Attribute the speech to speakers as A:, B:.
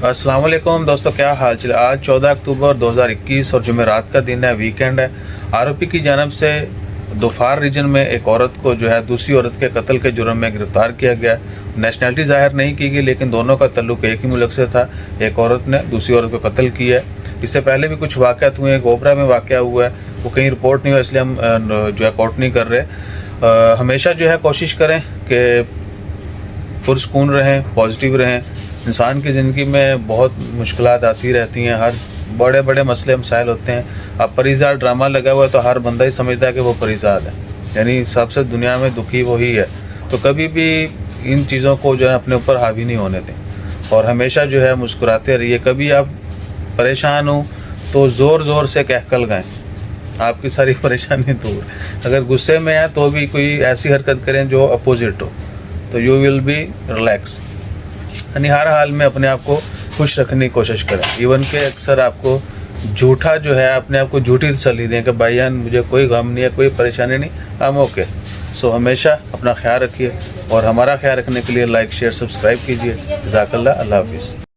A: अस्सलाम वालेकुम दोस्तों, क्या हाल चाल। आज 14 अक्टूबर 2021 और जुमेरात का दिन है, वीकेंड है। आरोपी की जानब से दोफार रीजन में एक औरत को जो है दूसरी औरत के कत्ल के जुर्म में गिरफ्तार किया गया। नेशनलिटी जाहिर नहीं की गई, लेकिन दोनों का तल्लुक एक ही मुल्क से था। एक औरत ने दूसरी औरत को कत्ल किया है। इससे पहले भी कुछ वाक़यात हुए, एक ओबरा में वाक़या हुआ है, वो कहीं रिपोर्ट नहीं हुआ, इसलिए हम जो है कोर्ट नहीं कर रहे। हमेशा जो है कोशिश करें कि पुरसकून रहें, पॉजिटिव रहें। इंसान की ज़िंदगी में बहुत मुश्किलात आती रहती हैं, हर बड़े बड़े मसले मसाइल होते हैं। अब परिज़ाद ड्रामा लगा हुआ है तो हर बंदा ही समझता है कि वो परिज़ाद है, यानी सबसे दुनिया में दुखी वही है। तो कभी भी इन चीज़ों को जो है अपने ऊपर हावी नहीं होने दें और हमेशा जो है मुस्कुराते रहिए। कभी आप परेशान हो तो ज़ोर ज़ोर से कहकल गाएं, आपकी सारी परेशानी दूर। अगर गुस्से में है तो भी कोई ऐसी हरकत करें जो अपोजिट हो, तो यू विल बी रिलैक्स। यानी हर हाल में अपने आप को खुश रखने की कोशिश करें। इवन के अक्सर आपको झूठा जो है, अपने आप को झूठी तसल्ली दें कि भाईजान मुझे कोई गम नहीं है, कोई परेशानी नहीं, हम ओके। सो हमेशा अपना ख्याल रखिए और हमारा ख्याल रखने के लिए लाइक शेयर सब्सक्राइब कीजिए। जज़ाकल्लाह, अल्लाह हाफिज़।